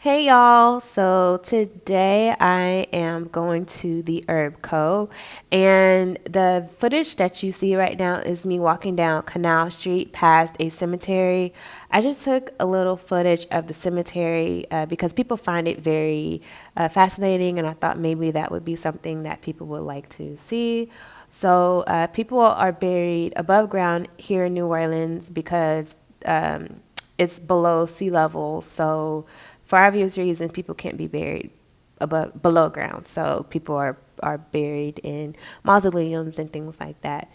Hey y'all, so today I am going to the Herb Co. And the footage that you see right now is me walking down Canal Street past a cemetery. I just took a little footage of the cemetery because people find it very fascinating, and I thought maybe that would be something that people would like to see. So, people are buried above ground here in New Orleans because it's below sea level. So, for obvious reasons, people can't be buried above below ground. So people are buried in mausoleums and things like that.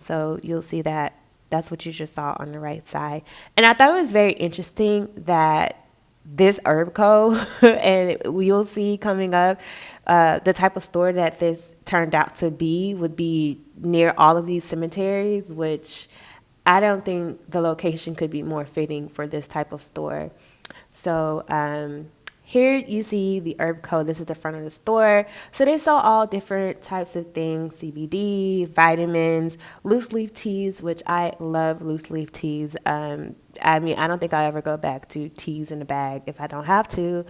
So you'll see that that's what you just saw on the right side. And I thought it was very interesting that this herb co and you'll see coming up the type of store that this turned out to be would be near all of these cemeteries, which I don't think the location could be more fitting for this type of store. So here you see the herb co. This is the front of the store. So they sell all different types of things: CBD, vitamins, loose leaf teas, which I love loose leaf teas. I mean, I don't think I'll ever go back to teas in a bag if I don't have to,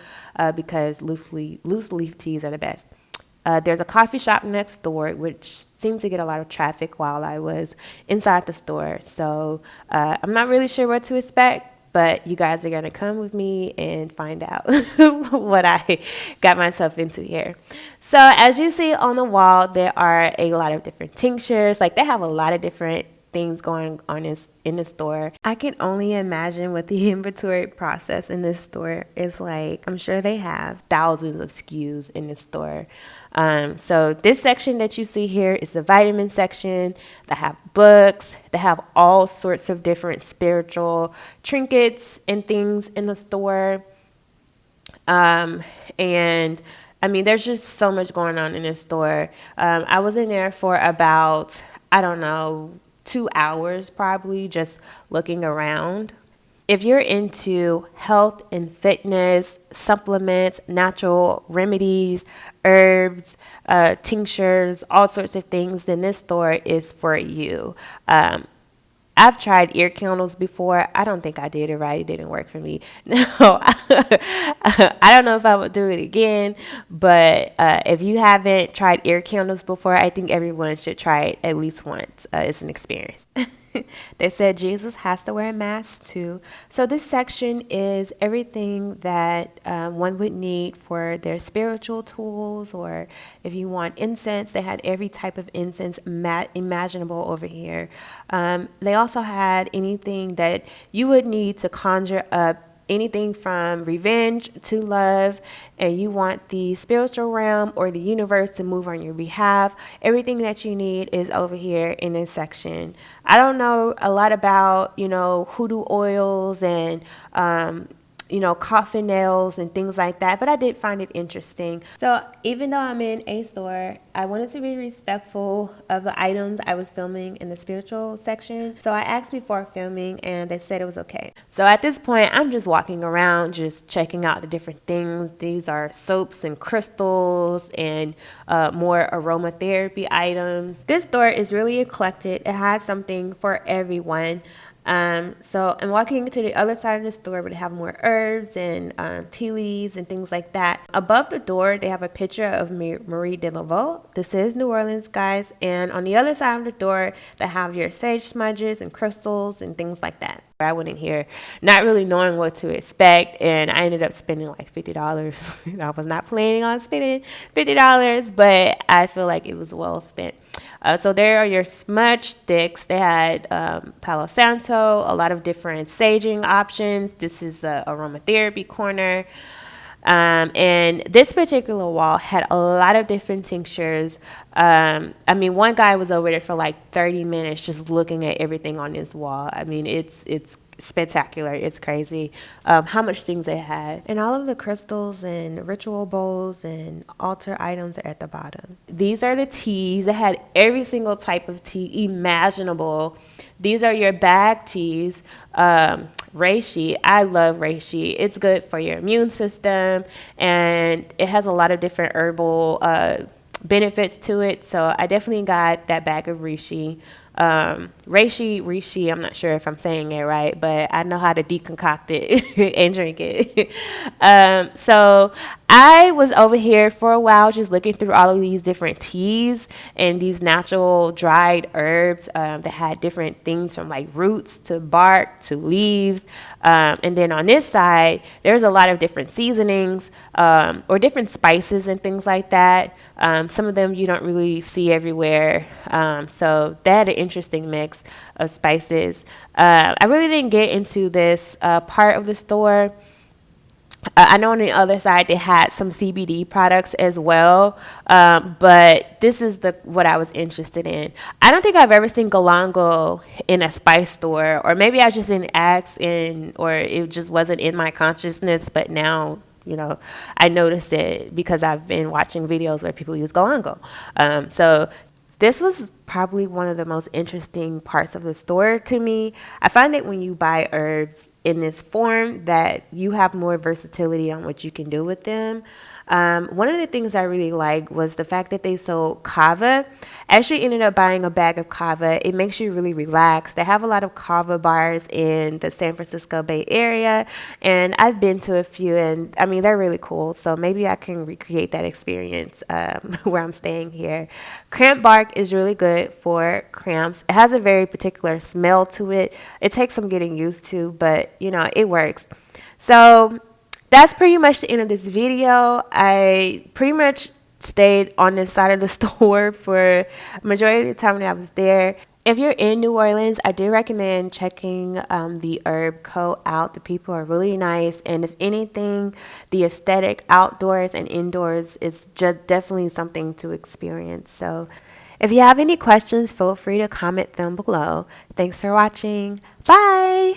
because loose leaf teas are the best. There's a coffee shop next door, which seemed to get a lot of traffic while I was inside the store. So I'm not really sure what to expect, but you guys are going to come with me and find out what I got myself into here. So as you see on the wall, there are a lot of different tinctures. Like, they have a lot of different things going on in the store. I can only imagine what the inventory process in this store is like. I'm sure they have thousands of SKUs in the store. So this section that you see here is the vitamin section. They have books. They have all sorts of different spiritual trinkets and things in the store. And I mean, there's just so much going on in this store. I was in there for about, I don't know, 2 hours probably, just looking around. If you're into health and fitness, supplements, natural remedies, herbs, tinctures, all sorts of things, then this store is for you. I've tried ear candles before. I don't think I did it right. It didn't work for me. No, I don't know if I would do it again. But if you haven't tried ear candles before, I think everyone should try it at least once. It's an experience. They said Jesus has to wear a mask too. So this section is everything that one would need for their spiritual tools, or if you want incense, they had every type of incense imaginable over here. They also had anything that you would need to conjure up anything from revenge to love, and you want the spiritual realm or the universe to move on your behalf, everything that you need is over here in this section. I don't know a lot about, hoodoo oils and coffin nails and things like that, but I did find it interesting. So even though I'm in a store, I wanted to be respectful of the items I was filming in the spiritual section. So I asked before filming, and they said it was okay. So at this point, I'm just walking around, just checking out the different things. These are soaps and crystals and more aromatherapy items. This store is really eclectic. It has something for everyone. So I'm walking to the other side of the store where they have more herbs and tea leaves and things like that. Above the door, they have a picture of Marie de Laveau. This is New Orleans, guys. And on the other side of the door, they have your sage smudges and crystals and things like that. I went in here not really knowing what to expect, and I ended up spending like $50. I was not planning on spending $50, but I feel like it was well spent. So there are your smudge sticks. They had Palo Santo, a lot of different saging options. This is the aromatherapy corner. And this particular wall had a lot of different tinctures. I mean, one guy was over there for like 30 minutes just looking at everything on this wall. I mean, it's spectacular. It's crazy how much things they had. And all of the crystals and ritual bowls and altar items are at the bottom. These are the teas. They had every single type of tea imaginable. These are your bag teas. Reishi. I love reishi. It's good for your immune system, and it has a lot of different herbal benefits to it. So I definitely got that bag of reishi. reishi. I'm not sure if I'm saying it right, but I know how to deconcoct it and drink it. So I was over here for a while just looking through all of these different teas and these natural dried herbs that had different things from like roots to bark to leaves. And then on this side, there's a lot of different seasonings or different spices and things like that. Some of them you don't really see everywhere. So they had an interesting mix of spices. I really didn't get into this part of the store. I know on the other side they had some CBD products as well, but this is the what I was interested in. I don't think I've ever seen galangal in a spice store, or maybe I just didn't ask in, or it just wasn't in my consciousness. But now, I noticed it because I've been watching videos where people use galangal. So this was probably one of the most interesting parts of the store to me. I find that when you buy herbs in this form that you have more versatility on what you can do with them. One of the things I really liked was the fact that they sold kava. I actually ended up buying a bag of kava. It makes you really relax. They have a lot of kava bars in the San Francisco Bay Area, and I've been to a few, and I mean, they're really cool. So maybe I can recreate that experience where I'm staying here. Cramp bark is really good for cramps. It has a very particular smell to it. It takes some getting used to, but it works. So that's pretty much the end of this video. I pretty much stayed on this side of the store for a majority of the time that I was there. If you're in New Orleans, I do recommend checking the Herb Co. out. The people are really nice, and if anything, the aesthetic outdoors and indoors is just definitely something to experience. So if you have any questions, feel free to comment them below. Thanks for watching. Bye.